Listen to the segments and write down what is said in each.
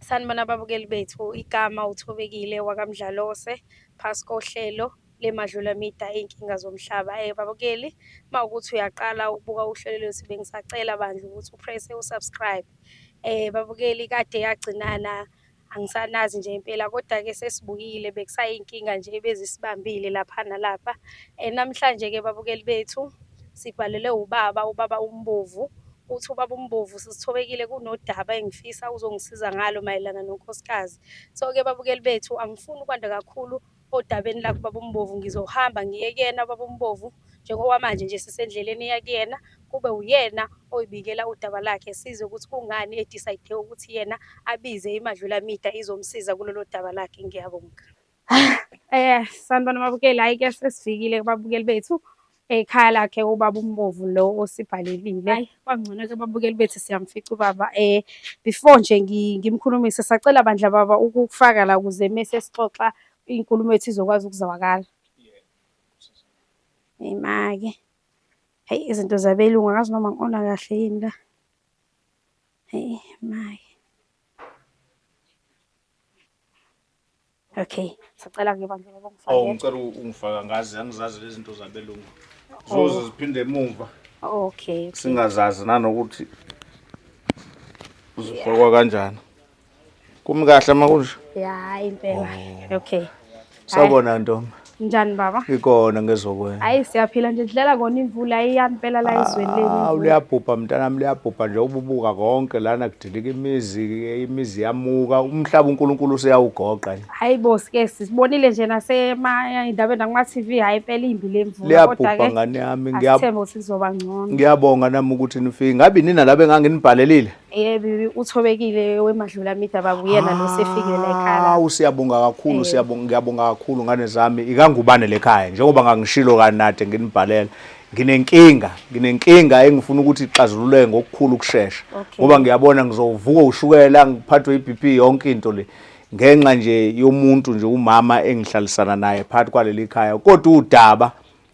Sanibona ababukeli bethu, igama uThobekile wakwaMdlalose phasi kohlelo lemadlulamida ey'nkinga zomhlaba. Babukeli, mawukuthi uyaqala ukubuka uhlelo lwethu bengisacela bandla ukuthi upresse u-subscribe. Babukeli, kade yagcinana angisanazi nje impela, kodwa-ke sesibukile bekusayinkinga nje ebezisibambile lapha nalapha. Namhlanje-ke babukeli bethu sibhalele ubaba uMbovu. Uthi ubaba uMbovu sisithobekile kunodaba engifisa uzongisiza ngalo mayelana nonkosikazi. So-ke babukeli bethu, angifuni ukwanda kakhulu odabeni lakho ubaba uMbovu, ngizohamba ngiye kuyena ubaba uMbovu njengoba manje nje sisendleleni eya kuyena, kube uyena oyibikela udaba lakhe, sizwe ukuthi kungani edisayide ukuthi yena abize imadlulamida izomsiza kulolo daba lakhe. Ngiyabonga. Sanibona babukeli, hhayi-ke sesifikile babukeli bethu ekhaya lakhe ubaba uMbovu lo osibhalelile. Hayi, kwangcono-ke babukeli bethu siyamfica ubaba. Before nje ngimkhulumise, sacela bandla baba ukufaka la ukuze mese sixoxa inkulumo yethu izokwazi ukuzwakala. Ma-ke heyi, izinto zabelungu angazi noma ngi-ona kahle yini la. Heyi ma-ke, okay, sacela-ke bandla baba ngifake. Ngicela ungifaka ngazi, angizazi lezi zinto zabelungu. Zoze ziphinde emuva. Okay. Singazazi nanokuthi uzifakwa kanjani. Kumi kahle makunje? Ya impela. Okay. Sawubona ntombi. Njani baba? Ikhona ngezokwenza. Hayi siyaphila nje, dlela kona imvula iyani impela la izweni leli. Liyabhubha mntanami, liyabhubha nje ububuka konke lana kudilika imizi yamuka, umhlaba uNkulunkulu useyawugoqa nje. Hayi bosi ke sisibonile nje indabeni nakuma TV, hayi impela imbi lemvula. Liyabhubha ngane yami, ngiyabonga ukuthi kuzoba ngcono. Ngiyabonga nami ukuthi nifike. Ngabe nina labe nganginibhalelile? Yebo, uThobekile wemadlulamida baba uyena lo sefikile la ekhaya. Siyabonga kakhulu, ngiyabonga kakhulu ngane zami. Ikangubane lekhaya njengoba ngangishilo kanade nginibhalela. Nginenkinga engifuna ukuthi ixazululeke ngokukhulu ukusheshsha. Ngoba ngiyabona ngizovuka ushukela, ngiphathwe iBP yonke into le. Ngenxa nje yomuntu nje umama engihlalisana naye phakathi kwaleli khaya. Kodwa udaba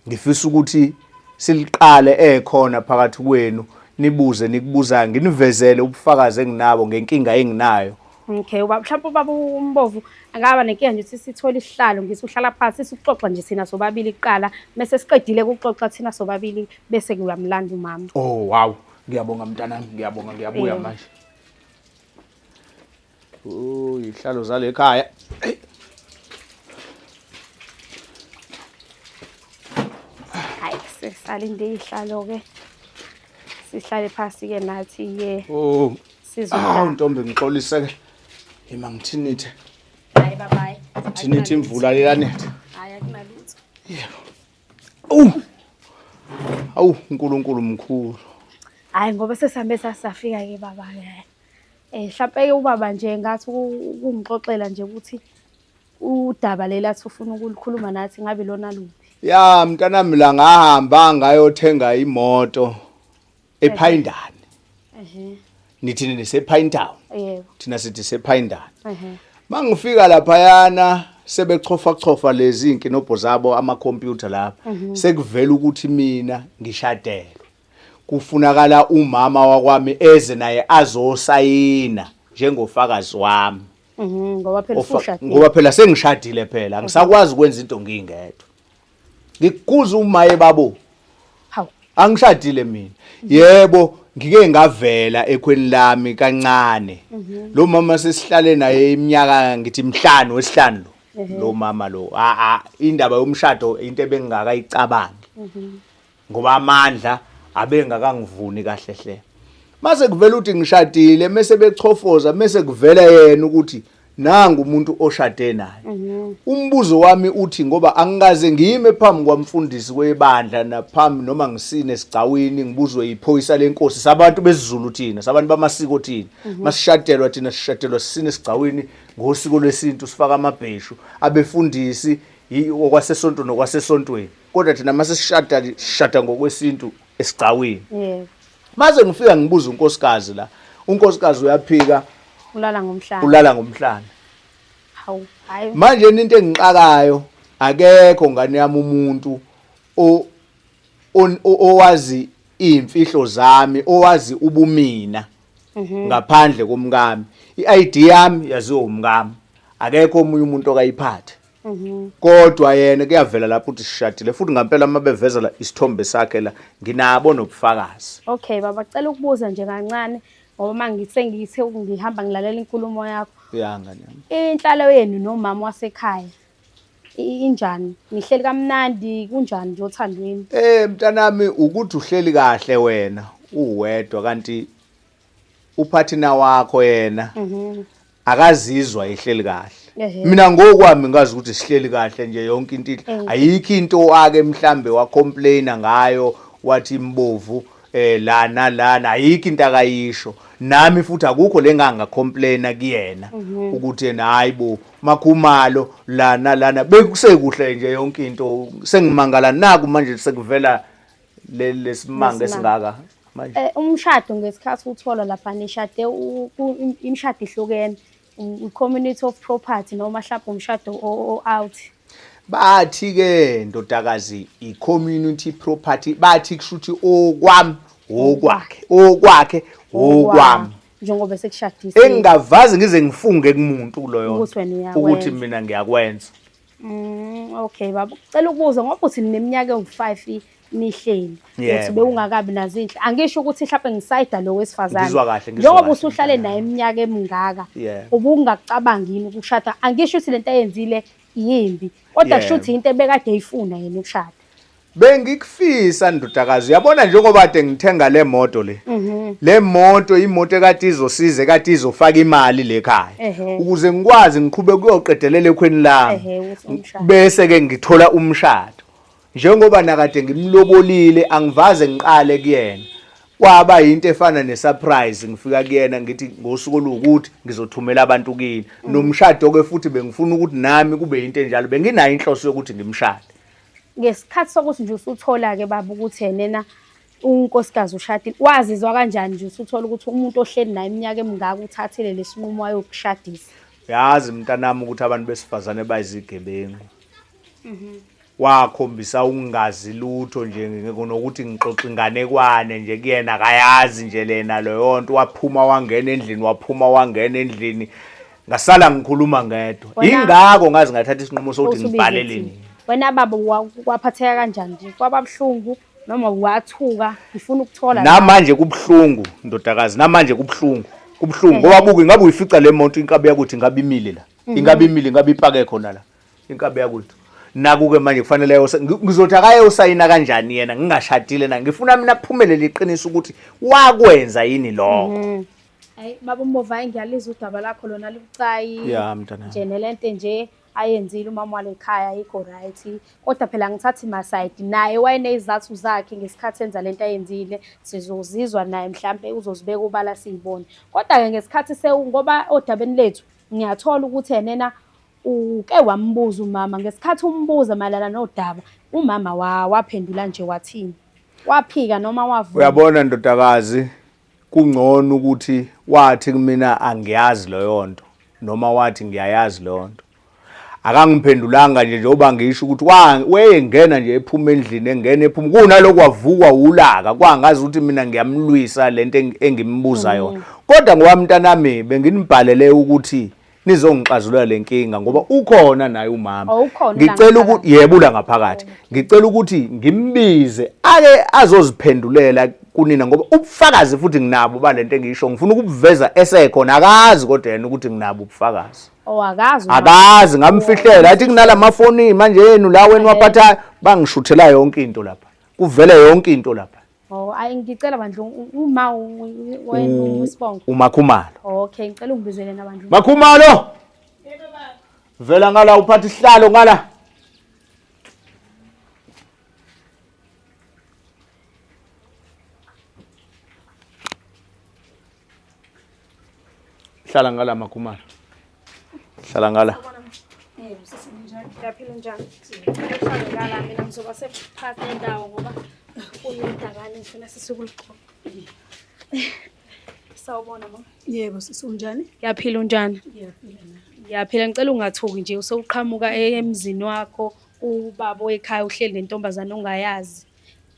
ngifisa ukuthi siliqale ekhona phakathi kwenu, nibuze nikubuza, nginivezele ubufakazi enginabo ngenkinga enginayo. Okay, mhlawumbe ubaba uMbovu angaba nenkinga nje ukuthi sithole isihlalo, ngithi uhlala phansi sikuxoxa nje thina sobabili kuqala, bese siqedile ukuxoxa thina sobabili bese kuyamlanda umama. Oh wow, ngiyabonga mntanami, ngiyabuya manje. Ihlalo zale ekhaya. Hayi sisalinde ihlalo-ke, sihlale phasi-ke nathi-ke ntombi ngixolise-ke. Ima ngithinithe. Hayi babayi. Ngithinithe imvula leyanetha. Hayi akunalutho. Yebo. uNkulunkulu mkhulu. Hayi ngoba sesihambe safika-ke baba-ke. Mhlawumbe-ke ubaba nje ngathi ukungixoxela nje ukuthi udaba lela athi ufuna ukulikhuluma nathi ngabe lona luphi. Ya mntanami, la ngahamba ngayothenga imoto ePhayindane. Nithi nisePine Town. Yebo. Thina sithi sePhayindane. Mangifika laphayana sebechofa lezi inkinobho zabo amakhompyutha lapha. Sekuvela ukuthi mina ngishadelwe. Kufunakala umama wakwami eze naye azosayina njengofakazi wami. Ngoba phela sengishadile phela, angisakwazi ukwenza into ngingedwa. Ngikukuza umaye babo. Hawu, angishadile mina. Yebo, ngike ngavela ekhweni lami kancane. Lo mama sesihlale naye iminyaka ngithi emihlanu wesihlanu lo mama lo. Indaba yomshado into ebengakayicabangi. Ngoba amandla abengakangivuni kahle hle. Mase kuvela ukuthi ngishadile, mase bechofoza, mase kuvela yena ukuthi nanga umuntu oshade naye. Umbuzo wami uthi ngoba angikaze ngime phambi kwamfundisi webandla naphambi noma ngisine esigcawini ngibuzwe iphoyisa lenkosi sabantu besizulu thina, sabantu bamasiko thina. Masishadelwa thina sishadelwa sisine esigcawini ngosiko lwesintu, sifaka amabheshu, abefundisi okwasesonto nokwasesontweni. Kodwa thina mase sishada ngokwesintu esigcawini. Yebo. Maze ngifika ngibuza unkosikazi la. Unkosikazi uyaphika ulala ngomhlana. Hawu, hayi. Manje into engixakayo akekho ngane yami umuntu owazi imfihlo zami, owazi ubumina ngaphandle komkami. I-ID yami yaziwa umkami, akekho omunye umuntu okayiphathe. Kodwa yena kuyavela lapho ukuthi sishadile futhi ngempela uma bevezela isithombe sakhe la nginabo nobufakazi. Okay baba, cela ukubuza nje kancane ngoba mangithe ngihamba ngilalela inkulumo yakho. Ngane yami. Inhlalo yenu nomama wasekhaya injani? Nihleli kamnandi kunjani nje othandweni? Mntanami ukuthi uhleli kahle wena uwedwa kanti uphathina wakho yena akazizwa ehleli kahle. Mina ngokwami ngazi ukuthi sihleli kahle nje yonke into ayikho into ake mhlambe wa complain ngayo wathi imbovu lana ayikho into akayisho. Nami futhi akukho lenganga complaina kuyena ukuthi yena hayibo Makhumalo lana bekusekuhle nje yonke into sengimangala naku manje sekuvela lesimanga esingaka manje. Umshado ngesikhathi uthola lapha nishade imishado ihlukene, community of property noma mhlawumbe umshado out. Bathi ke ndodakazi i-community property bathi kushuthi okwami okwakhe okwami njengoba sekushadisa engingavazi ngize ngifunge kumuntu kuloyo ukuthi mina ngiyakwenza. Okay baba, ucela ukubuza ngoba uthi neminyaka engu5 nihleli uthi bewungakabi nazinhle, angisho ukuthi mhlawumbe ngisayida lo wesifazane njengoba usuhlale naye iminyaka emingaka ubungacabangi yini ukushada, angisho ukuthi lento ayenzile yimbi kodwa kusho ukuthi into ebekade eyifuna yena ukushada. Bengikufisa ndodakazi, uyabona njengoba kade ngithenga le moto le moto imoto ekade izosiza ekade izofaka imali lekhaya ukuze ngikwazi ngiqhubeke kuyoqedelela ekhweni lami bese ke ngithola umshado. Njengoba nakade ngimlobolile angivaze ngiqale kuyena kwaba into efana nesurprise, ngifika kuyena ngithi ngosuku olukuthi ngizothumela abantu kini nomshado ke futhi bengifuna ukuthi nami kube into enjalo, benginayo inhloso yokuthi ngimshade. Ngesikhathi sokuthi nje usuthola ke baba ukuthi yenena unkosikazi ushadile, wazizwa kanjani nje usuthola ukuthi umuntu ohleli naye iminyaka emingaka uthathile lesinqumo wayokushadisa? Yazi mntanami ukuthi abantu besifazane bayizigebengu. Wakhombisa ukungazi lutho nje ngokuthi ngixoxa inganekwane nje kuyena akayazi nje lena leyo nto, waphuma wangena endlini ngasala ngikhuluma ngedwa. Ingakho ngazi ngathatha isinqumo sokuthi ngibhaleleni. Wena baba waphatheka kanjani nje? Kwababhlungu noma wathuka ngifuna ukuthola namanje kubhlungu ndodakazi, namanje kubhlungu ngoba buku ingabe uyifica le moto inkabi yakuthi ingabe imile la, ingabe ipake khona la inkabi yakuthi naku-ke manje kufanele ngizothi akayosayina kanjani yena ngingashadile na, ngifuna mina kuphumelele iqiniso ukuthi wakwenza yini lokho. Hayi baba uMovayi, ngiyalizwa udaba lakho lona libucayi nje nelento nje ayenzile umama walekhaya ayikho right, kodwa phela ngithatha imasayidi naye wayenezizathu zakhe ngesikhathi enza lento ayenzile, sizozizwa naye mhlambe uzozibeka ubala siyibone. Kodwa ke ngesikhathi ngoba odabeni lethu ngiyathola ukuthi yenena uke wambuza umama, ngesikhathi umbuza malana nodaba umama waphendula nje wathini, waphika noma wavuka? Uyabona ndodakazi, kungcono ukuthi wathi kumina angiyazi leyo nto noma wathi ngiyayazi leyo nto. Akangiphendulanga nje njengoba ngisho ukuthi wayengena nje ephuma endlini engena ephuma kunaloko wavukwa ulaka kwangazi ukuthi mina ngiyamlwisa lento engimbuza yona. Kodwa ngoba mntanami benginibhalele ukuthi nizongixazulula lenkinga ngoba ukhona naye umama. Ngicela ukuthi yebula ngaphakathi. Ngicela ukuthi ngimbize ake azoziphendulela kunina ngoba ubufakazi futhi nginabo balento engisho, ngifuna ukubuveza esekhona akazi kodwa yena ukuthi nginabo ubufakazi. Akazi ngamfihlela athi kunala mafoni manje yenu la wena waphatha bangishuthela yonke into lapha, kuvele yonke into lapha. Ayi ngicela bandla uma wena uSibongo uMakhumalo. Okay ngicela ungibizele nabandla. Makhumalo, vela ngala uphatha isihlalo ngala. Hlala ngala Makhumalo, hlala ngala. Ngiyaphila njani? Ngiyaqala mina ngizoba sephathe indawo ngoba uyindakane ngifuna sisukuliqoqa. Sawubona mama. Yebo sisi unjani? Ngiyaphila unjani? Ngiyaphila na. Ngiyaphila, ngicela ungathuki nje usewuqhamuka emzini wakho ubaba ekhaya uhleli nentombazane ongayazi.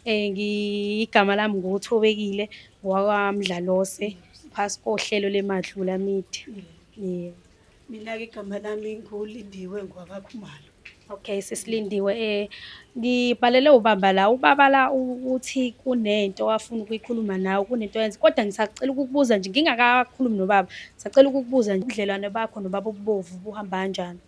Igama lami nguThobekile wakwaMdlalose phasi kohlelo lemadlula midi. Yeah. Mina-ke igama lami nguLindiwe Ngwakakhumalo. Okay, sesilindiwe. Ngibhalele ubaba la. Ubaba la uthi kunento afuna ukuyikhuluma nawe, kunento yenza. Kodwa ngisacela ukukubuza nje ngingakakhulumi nobaba. Ngisacela ukukubuza nje ubudlelwane bakho nobaba uBovu buhamba kanjani?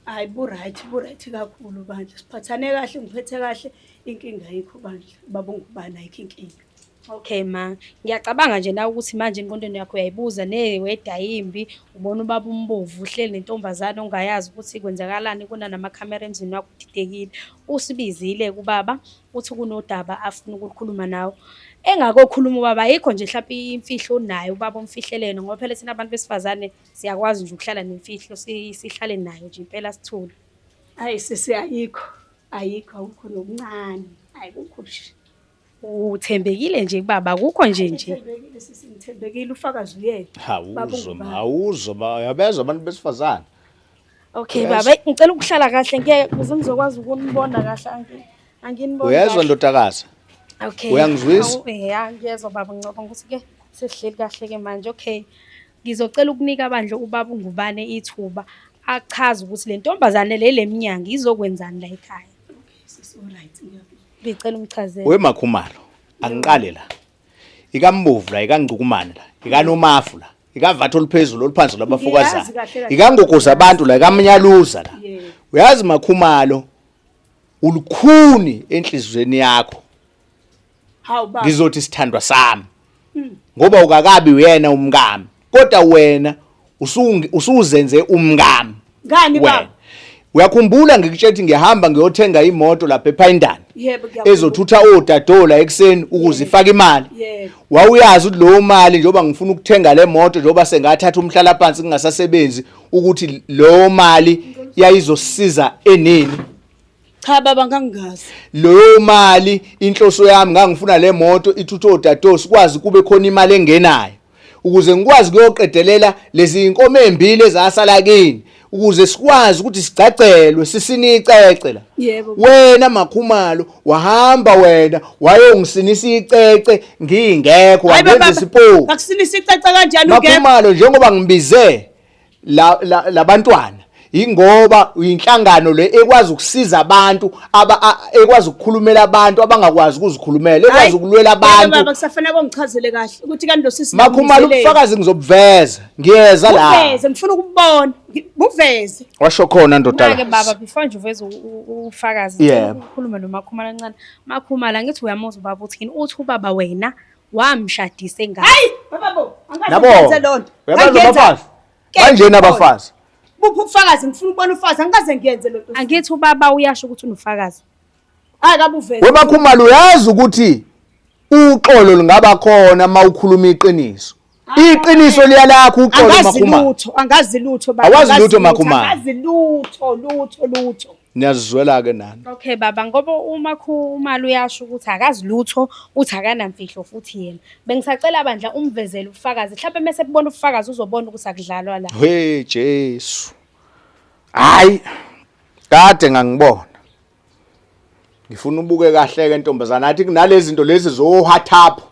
Hayi bu-right kakhulu bandla. Siphathane kahle, ngiphethe kahle, inkinga ayikho bandla. Ubaba ungubani ayikho inkinga. Okay ma, ngiyacabanga nje na ukuthi manje engqondweni yakho uyayibuza wedayimbi, ubona ubaba uMbovu uhleli nentombazane ongayazi ukuthi kwenzakalani, kunanamakhamera emzini wakho udidekile. Usibizile kubaba uthi kunodaba afuna ukukhuluma nawe. Engakokhuluma ubaba ayikho nje mhlawumbe imfihlo onayo ubaba umfihlelene, ngoba phela thina abantu besifazane siyakwazi nje ukuhlala nemfihlo sihlale nayo nje impela sithule. Hayi sisi ayikho awukho nokuncane. Hayi kukho nje. Uthembekile nje baba, akukho nje. Ngithembekile sisi, ngithembekile ufakazi uyena. Awuzwa yabezwa abantu besifazane. Okay baba, ngicela ukuhlala kahle ukuze ngizokwazi ukunibona kahle. Anginiboni. Uyezwa ndodakazi? Okay. Uyangizwisa? Yeah, ngiyezwa baba, ngicabanga ukuthi ke sesihleli kahle ke manje. Okay. Ngizocela ukunika abandla ubaba ungubane ithuba achaze ukuthi le ntombazane leminyanga izokwenzani la ekhaya. Okay sisi, alright ngiyabona. Ngicela umchazele. Wemakhumalo, angiqale la. IkaMbovu la, ikaNgcukumane la, ikaNomafu la, ikaVatho oluphezulu oluphansi labafokazana. Ikangogoza abantu la, ikaMnyaluza la. Uyazi Makhumalo, ulukhuni enhlizweni yakho. Hawu baba. Ngizothi sithandwa sami. Ngoba ukakabi uyena umngami. Kodwa wena usuzenze umngami. Ngani baba? Uyakhumbula ngikutshethi ngihamba ngiyothenga imoto lapha ePhayindani? Yebo ngiyakhumbula. Ezothutha odadola ekseni ukuzifaka imali. Yebo. Wawuyazi ukuthi lo mali njoba ngifuna ukuthenga le moto njoba sengathatha umhlala phansi ngingasasebenzi ukuthi lo mali yayizosiza enini? Cha baba ngangingazi. Lo mali inhloso yami ngangifuna le moto ithutha odadola sikwazi kube khona imali engenayo. Ukuze ngikwazi kuyoqedelela lezi inkomo ezimbilezi ezasala kini. Ukuze sikwazi ukuthi sicacelwe sisinicece la. Yebo. Wena Makhumalo wahamba wena wayongisinisa icece ngingekho wangenza isipoku. Akusinisa icece kanjani ungekho? Makhumalo njengoba ngibize labantwana ingoba uyinhlangano le ekwazi ukusiza abantu ekwazi ukukhulumela abantu abangakwazi ukuzikhulumela, ekwazi ukulwela abantu. Baba kusafanele kongichazele kahle ukuthi kanti lo sisi Makhumalo ubufakazi ngizobuveza. Ngiyeza la. Uveze, ngifuna ukubona. Uveze. Washo khona ndodana. Manje baba before nje uveze ufakazi ukukhuluma noMakhumalo kancane. Makhumalo angithi uyamuzwa ubaba uthini? Uthi ubaba wena wamshadise ngani? Hayi baba bo, angaze lonto. Uyabazi abafazi? Kanjena abafazi. Buphi ubufakazi? Ngifuna ukubona ufakazi, angikaze ngiyenze lonto. Angithi ubaba uyasho ukuthi unofakazi. Hayi kabe uveze. WeMakhumalo uyazi ukuthi uxolo lingaba khona mawukhuluma iqiniso. Iqiniso liyalakho uxolo Makhumalo. Angazi lutho baba. Awazi lutho Makhumalo. Angazi lutho. Niyazizwela ke nani? Okay baba, ngoba uMakhumalo uyasho ukuthi akazi lutho, uthi akanamfihlo futhi yena. Bengisacela abandla umvezele ufakazi. Mhlawumbe mase kubona ufakazi uzobona ukuthi akudlalwa la. Hey Jesu. Hayi. Kade ngangibona. Ngifuna ubuke kahle ke ntombazana athi kunalezi zinto lezi zohathapu.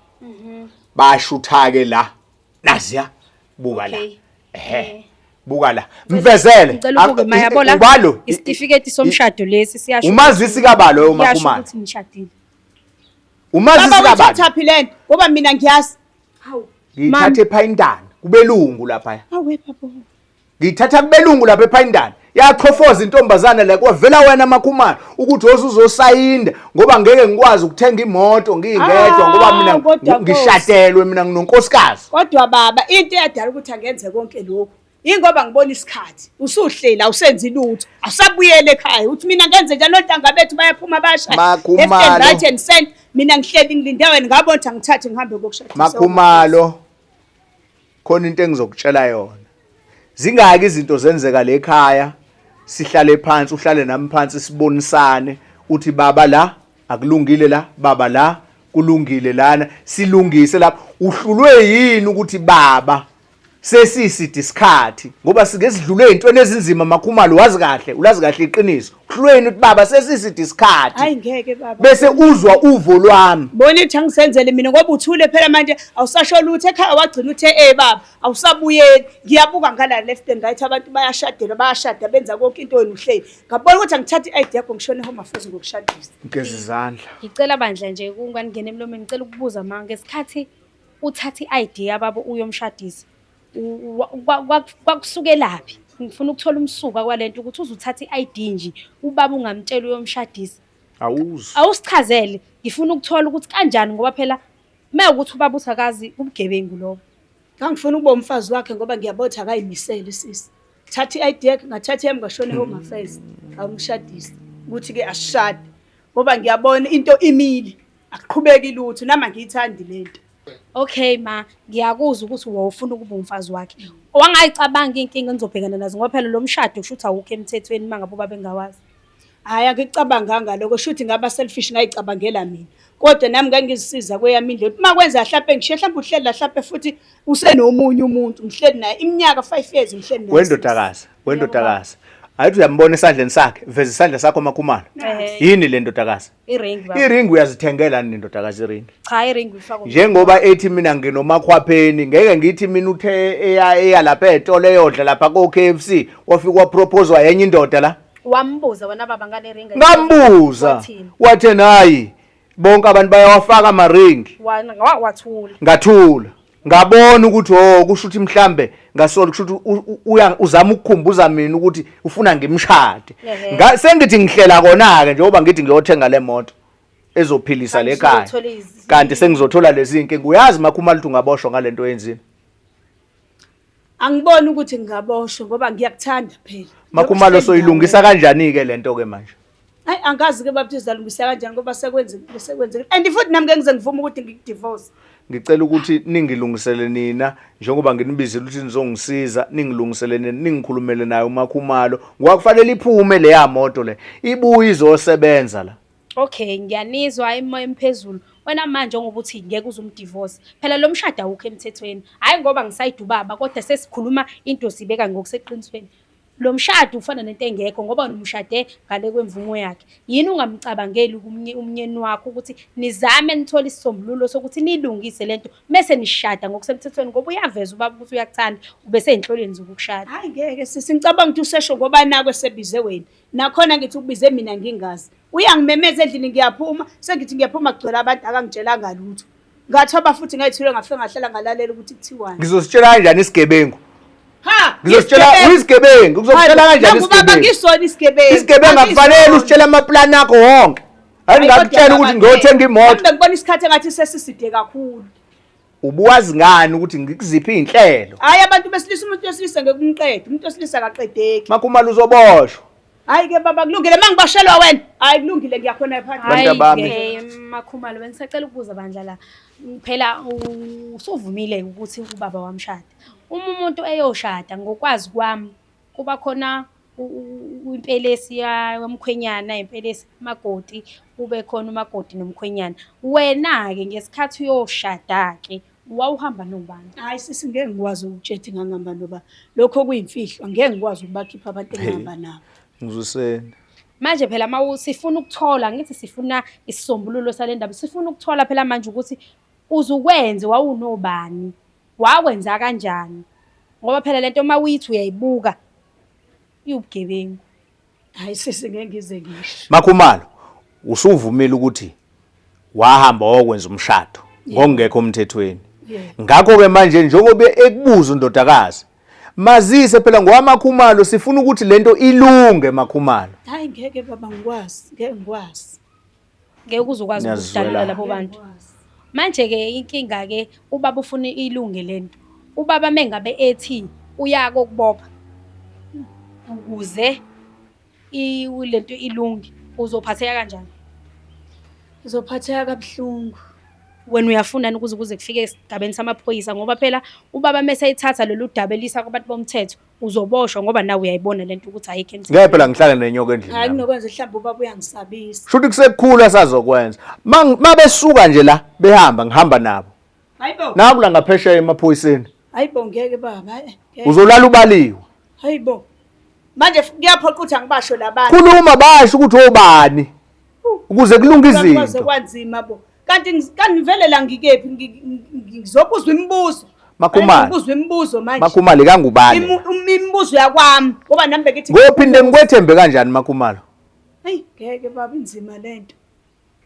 Bashutha ke la. Naziya buka la. Buka la. Mvezele. Ngicela ukuke mayabona. Ubalo. Isitifiketi somshado lesi siyasho. Umazisi kabalo yo Makhumalo. Yasho ukuthi nishadile. Umazisi kabalo. Baba uthatha lento ngoba mina ngiyazi. Hawu. Ngithathe ePhayindani kubelungu lapha. Hawe baba. Ngithatha kubelungu lapha ePhayindani. Yaqhofoza intombazana la kwavela wena Makhumalo ukuthi uzosayinda ngoba ngeke ngikwazi ukuthenga imoto ngingedwa ngoba mina ngishatelwe mina nginonkosikazi. Kodwa baba into eyadala ukuthi angenze konke lokho ingoba ngibona isikhathi usuhlela usenza lutho asabuyele ekhaya uthi mina ngenze njalo ontanga bethu bayaphuma basha Makhumalo right and send mina ngihleli ngilinde wena ngabona ukuthi angithathe ngihambe kokushadisa. Makhumalo khona into engizokutshela yona. Zingaki izinto zenzeka la ekhaya sihlale phansi uhlale nami phansi sibonisane uthi baba la akulungile la baba la kulungile lana silungise lapha uhlulwe yini ukuthi baba sesiside isikhathi ngoba sike sidlule ezintweni ezinzima Makhumalo wazi kahle ulazi kahle iqiniso uhlweni uthi baba sesiside isikhathi hayi ngeke baba bese uzwa uvo lwami bona ithi angisenzele mina ngoba uthule phela manje awusasho lutho ekhaya wagcina uthe baba awusabuyeli ngiyabuka ngala left and right abantu bayashada benza konke into wena uhleli ngabona ukuthi angithatha i-ID yakho ngishone home affairs ngokushadisa ngeze izandla Ngicela bandla nje ukungangena emlomeni ngicela ukubuza manje ngesikhathi uthatha i-ID yababo uyomshadisa kwakusukelaphi ngifuna ukuthola umsuka kwalento ukuthi uzuthatha i-ID nje ubaba ungamtshela uyomshadisa awusichazele ngifuna ukuthola ukuthi kanjani ngoba phela mawukuthi ubaba uthakazi ubugebengu lobo ngangifuna ukuba umfazi wakhe ngoba ngiyabotha akayimisele sisi thatha i-ID yakhe ngathatha yami ngashone home affairs awumshadisa ukuthi ke asishade ngoba ngiyabona into imile akuqhubeki lutho nama ngiyithandi lento Okay ma ngiyakuzwa ukuthi wawufuna ukuba umfazi wakhe wangayicabanga inkinga enizobhekana nazo ngoba phela lo mshado kusho ukuthi awukho emthethweni mangabe ubaba bengawazi hayi angicabanga ngaloko shuthi ngaba selfish ngayicabangela mina kodwa nami ngangizisiza kweyami indlela makwenza mhlawumbe ngisho mhlawumbe uhleli la mhlawumbe futhi usenomunye umuntu ngihleli naye iminyaka 5 years ngihleli naye wendodakazi ayithi uyambona esandleni sakhe veza isandla sakho Makhumalo yini le ndodakazi iring uyazithengela nini ndodakazi iring cha iring uyifaka njengoba ethi mina nginomakhwapheni ngeke ngithi mina uthe eya lapha etolo eyodla lapha ko KFC wafika wapropose wayenye indoda la wambuza wena baba ngane ring ngambuza wathena hayi bonke abantu bayawafaka ama ring wathula ngathula ngabona ukuthi kusho ukuthi mhlambe ngasolo kusho ukuthi uzama ukukhumbuza mina ukuthi ufuna ngimshade sengithi ngihlela kona ke njengoba ngithi ngiyothenga le moto ezophilisa lekhaya kanti sengizothola lezi inkinga uyazi Makhumalo ukuthi ungaboshwa ngalento yenzini angiboni ukuthi ngingaboshwa ngoba ngiyakuthanda phela Makhumalo soyilungisa kanjani ke lento ke manje hayi angazi ke baba izalungisa kanjani ngoba sekwenzekile and futhi nami ngeke ngivuma ukuthi ngikudivorce ngicela ukuthi ningilungisele nina njengoba nginibizile ukuthi nizongisiza ningilungisele nina ningikhulumele naye uMakhumalo ngwakufanele iphume le yamoto le ibuye izosebenza la Okay ngiyanizwa imoya emphezulu wena manje ngokuthi ngeke uzumdivorce phela lo mshado awukho emthethweni hayi ngoba ngisayida ubaba kodwa sesikhuluma into sibeka ngokuseqinisweni lo mshado ufana nento engekho ngoba nomshade ngale kwemvumo yakhe yini ungamcabangeli umnyeni wakho ukuthi nizame nithola isisombululo sokuthi nilungise lento bese nishada ngokusemthethweni ngoba uyaveza ubaba ukuthi uyakuthanda ubese enhlolweni zokushada hayi ngeke sisicabanga ukuthi usesho ngoba nako sebize wena nakhona ngithi ukubize mina ngingazi uyangimemeza endlini ngiyaphuma sengithi ngiyaphuma kugcwele abantu akangitshelanga lutho ngathoba futhi ngayithule ngafika ngahlala ngalalela ukuthi kuthiwani ngizositshela kanjani isigebengu ha ngizositshela uyisigebengu ngizositshela kanjani isigebengu ngoba ngisona isigebengu akufanele usitshela amaplan akho wonke hayi ngakutshela ukuthi ngiyothenga imoto ngibona isikhathi engathi sesiside kakhulu ubuwazi ngani ukuthi ngikuziphi inhlelo hayi abantu besilisa umuntu wesilisa ngekumqeda umuntu wesilisa akaqedeki Makhumalo uzoboshwa hayi ke baba kulungile mangibashelwa wena hayi kulungile ngiyakhona ephathi hayi Makhumalo bengisacela ukubuza bandla la phela usuvumile ukuthi ubaba wamshada umuntu eyoshada ngokwazi kwami kuba khona impelesi yomkhwenyana impelesi magoti kube khona umakoti nomkhwenyana wena ke ngesikhathi uyoshada ke wawuhamba nobani hayi sisi ngeke ngikwazi ukutshela ngangihamba noba lokho kuyimfihlo ngeke ngikwazi ukubakhipha abantu engihamba nabo ngizusena manje phela mawusifuna ukuthola ngithi sifuna isisombululo sale ndaba sifuna ukuthola phela manje ukuthi uzukwenze wawunobani wakwenza kanjani ngoba phela lento mawuyithi uyayibuka iubugebengu hayi sisi ngeke ngize ngisho Makhumalo usuvumile ukuthi wahamba wokwenza umshado ngokungekho umthethweni ngakho ke manje njengoba ekubuza undodakazi mazise phela ngowaMakhumalo sifuna ukuthi lento ilunge Makhumalo hayi ngeke baba ngikwazi ngeke ngikwazi ngeke uzokwazi ukudalula labo bantu manje ke inkinga ke ubaba ufuna ilunge lento ubaba mengabe ethi uyako kubopha ukuze lento ilunge uzophatheka kanjani uzophatheka kabuhlungu wena uyafuna ukuze kufike esigabeni samaphoyisa ngoba phela ubaba mase ayithatha lolu daba elisa kwabantu bomthetho uzoboshwa ngoba nawe uyayibona lento ukuthi ayikho emthethweni ngeke phela ngihlale nenyoka endlini hayi kunokwenza mhlawumbe ubaba uyangisabisa shuthi kusekukhulu asazokwenza mabesuka nje la behamba ngihamba nabo hayibo nakula ngaphesheya emaphoyiseni Hayibo ngeke baba. Uzolala ubaliwe. Hayibo. Manje kuyaphoqa ukuthi angibasho labantu. Khuluma basho ukuthi obani. Ukuze kulunge izinto. Kwaze kwanzima bo. Kanti vele la ngikephi ngizobuzwa imibuzo. Makhumalo. Ngizobuzwa imibuzo manje. Makhumalo kangubani? Imibuzo yakwami ngoba nami bekithi ngophinde ngikwethembe kanjani Makhumalo? Hey ngeke baba inzima lento.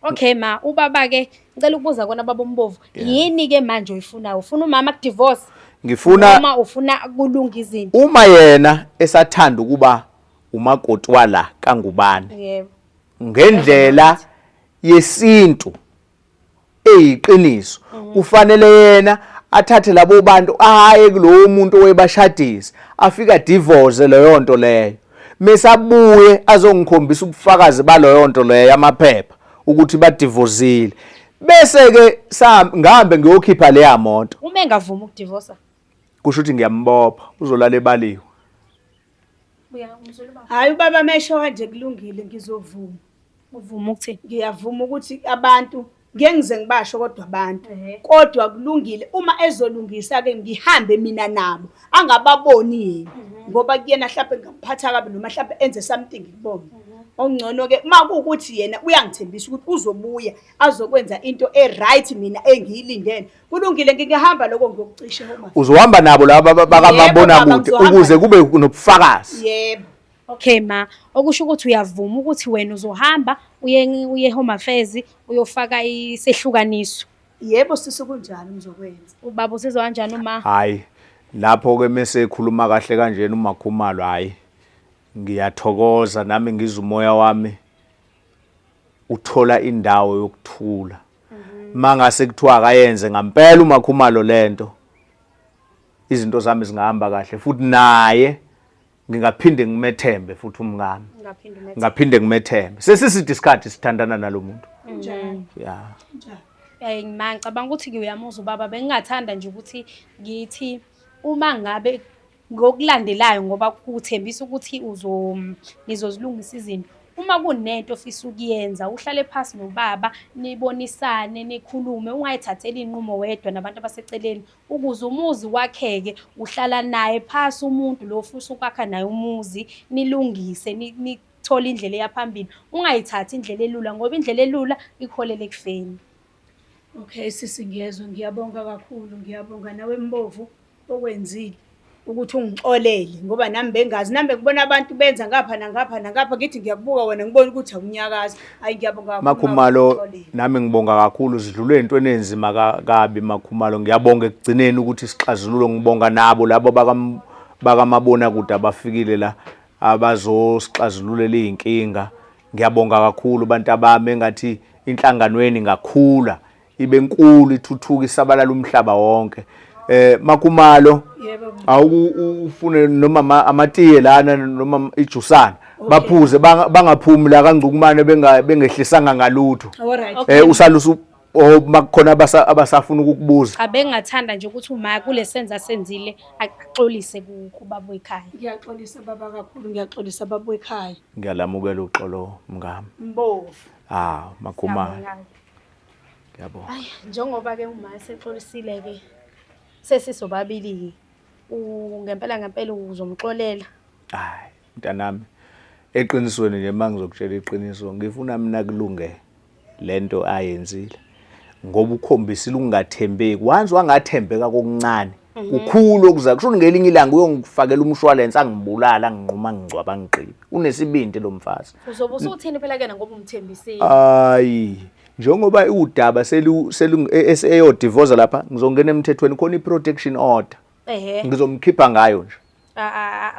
Okay ma, ubaba ke ngicela ukubuza kona baba uMbovu. Yini ke manje uyifunayo? Ufuna umama ku divorce? Ngifuna uma ufuna kulunga izinto. Uma yena esathanda ukuba umakoti wala kangubani. Yebo. Ngendlela yesintu eyiqiniso kufanele yena athathe labo bantu ahaye kulowo muntu oyebashadisa afika divorce leyo nto leyo. Mesabuye azongikhombisa ubufakazi baleyo nto leyo amaphepha ukuthi badivorcile. Bese ke ngihambe ngiyokhipha leya moto. Uma engavumi ukudivorce Kusho ukuthi ngiyambopha uzolala ebaliwe. Hayi ubaba mesho kanje kulungile ngizovuma. Uvuma ukuthini? Ngiyavuma ukuthi abantu ngeke ngize ngibasho kodwa abantu. Kodwa kulungile uma ezolungisa ke ngihambe mina nabo. Angababoni yena. Ngoba kuyena mhlawumbe ngaphatha kabi noma mhlawumbe enze something kubona. Ongcono ke makuukuthi yena uyangithembisa ukuthi uzobuya azokwenza into right mina engiyilindele. Kulungile ngingahamba lokho ngiyokucishe homa. Uzohamba nabo laba bakamabona kude ukuze kube nobufakazi. Yebo. Okay ma, okusho ukuthi uyavuma ukuthi wena uzohamba uye Home Affairs uyofaka isehlukaniso. Yebo sisi kunjani ngizokwenza. Ubaba usizwa kanjani uma? Hayi, lapho ke mase ekhuluma kahle kanjena uMakhumalo hayi. Ngiyathokoza nami ngizwe umoya wami uthola indawo yokuthula. Mangase kuthiwa akayenze ngampela uMakhumalo lento. Izinto zami zingahamba kahle futhi naye ngingaphinde ngimethembe futhi umngami. Ngaphinde ngimethembe. Sesisithi isikhathi sithandana nalomuntu. Njani? Yeah. Njani? Ngicabanga ukuthi uyamuzwa ubaba bengingathanda nje ukuthi ngithi uma ngabe ngokulandelayo ngoba kuthembisa ukuthi nizozilungisa izinto. Uma kunento ofisa ukuyenza uhlale phansi nobaba nibonisane nikhulume ungayithatheli inqumo wedwa nabantu abaseceleni ukuze umuzi wakheke uhlala naye phansi umuntu lo ufisa ukwakha naye umuzi nilungise nithole indlela yaphambili ungayithathi indlela elula ngoba indlela elula ikholele ekufeni. Okay sisi ngiyezwa ngiyabonga kakhulu ngiyabonga nawe Mbovu okwenzile ukuthi ungixolele ngoba nami bengazi nami bekubona abantu benza ngapha nangapha ngithi ngiyakubuka wena ngibona ukuthi awunyakazi. Hayi ngiyabonga kakhulu Makhumalo nami ngibonga kakhulu sidlule ezintweni enzima kabi Makhumalo ngiyabonga ekugcineni ukuthi isixazululo ngibonga nabo labo bakamabona kude abafikile la abazosixazululela izinkinga. Ngiyabonga kakhulu bantu abami engathi inhlanganweni ngakhula ibe nkulu ithuthuka isabalala umhlaba wonke. Makhumalo awufune noma amatiye lana noma ijusana baphuze bangaphumi la kaNgcukumane bengehlisanga ngalutho. Usalusu makukhona abasafuna ukukubuza. Abengathanda nje ukuthi uma kule senza senzile axolise kubaba ekhaya. Ngiyaxolisa baba kakhulu ngiyaxolisa baba ekhaya. Ngiyalamukela uxolo mngami. Mbovu. Makhumalo. Yabo. Hayi njengoba ke uma sexolisile ke sesisobabili ngempela uzomxolela. Hayi mntanami eqinisweni nje mangizokutshela iqiniso ngifuna mina kulunge lento ayenzile ngoba ukhombisile ukungathembeki wanzi wangathembeka kokuncane kukhulu okuza kusho ngelinye ilanga uyongifakela umshwalense angibulala nginquma ngicwaba ngiqibe unesibindi lo mfazi. Uzobe usuthini phela ke ngoba umthembisile? Hayi njengoba udaba eyo divorce lapha ngizongena emthethweni khona iprotection order. Ngizomkhipha ngayo nje.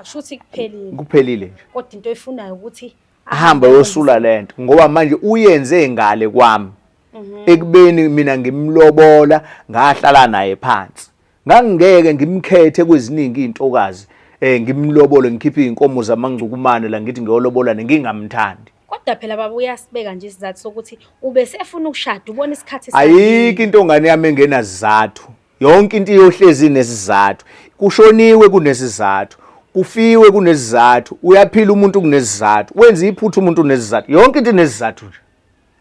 Shuthi kuphelile. Kuphelile nje. Kodwa into efunayo ukuthi ahambe yosula lento ngoba manje uyenze ngale kwami. Ekubeni mina ngimlobola ngahlala naye phansi. Ngangeke ngimkhethe kweziningi izintokazi ngimlobole ngikhiphe izinkomo zamaNgcukumane la ngithi ngiyolobola nengingamthandi. Kodwa phela baba uyasibeka nje isizathu sokuthi ube sefuna ukushada ubona isikhathi ayikho into ngane yami engenazizathu. Yonke into iyohlezi inesizathu. Kushoniwe kunesizathu. Kufiwe kunesizathu. Uyaphila umuntu kunesizathu. Wenza iphutha umuntu unesizathu. Yonke into inesizathu nje.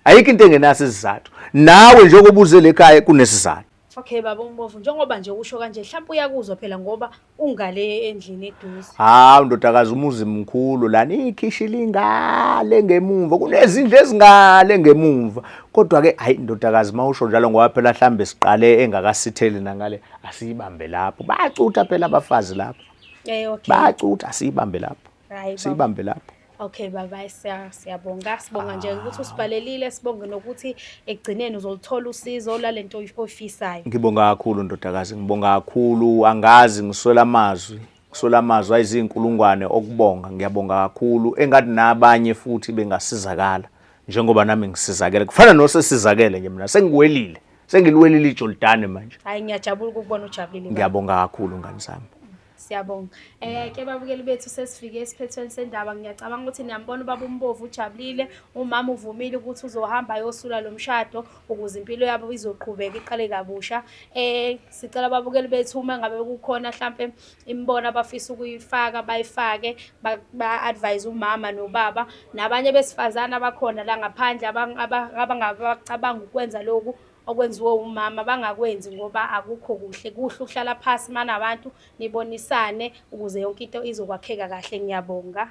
Ayikho into engenaso isizathu. Nawe njengoba uze lekhaya kunesizathu. Okay baba uMbovu, njengoba nje usho kanje mhlawumbe uyakuzwa phela ngoba ungale endlini eduze. Hawu ndodakazi, umuzi mkhulu lana, ikhishi lingale ngemumva, kunezindlu ezingale ngemumva. Kodwa-ke hayi ndodakazi, mawusho njalo ngoba phela mhlambe siqale engakasitheli nangale, asiyibambe lapho. Bayacutha phela abafazi lapho. Okay. Bayacutha, asiyibambe lapho. Hayi baba. Siyibambe lapho. Okay baba, siyabonga. Sibonga nje ukuthi usibhalelile, sibonge nokuthi ekugcineni uzoluthola usizo lalento oyifisayo. Ngibonga kakhulu ndodakazi, ngibonga kakhulu, angazi ngiswela amazwi. Ngiswela amazwi ayizinkulungwane okubonga. Ngiyabonga kakhulu, engathi nabanye futhi bengasizakala njengoba nami ngisizakele. Kufana nosesizakele nje mina, sengiwelile. Sengiliwelile iJordani manje. Hayi ngiyajabula ukubona ujabulile baba. Ngiyabonga kakhulu ngani sami. Siyabonga. Ke babukeli bethu sesifike esiphethweni sendaba. Ngiyacabanga ukuthi niyambona ubaba uMbovu ujabulile, umama uvumile ukuthi uzohamba ayosula lo mshado ukuze impilo yabo izoqhubeka iqale kabusha. Sicela babukeli bethu uma ngabe kukhona mhlambe imbono abafisa ukuyifaka bayifake, ba-advise umama nobaba nabanye besifazana abakhona la ngaphandle abangabacabanga ukwenza lokhu okwenziwe umama bangakwenzi ngoba akukho kuhle. Kuhle ukuhlala phansi mana abantu nibonisane ukuze yonke into izokwakheka kahle. Ngiyabonga.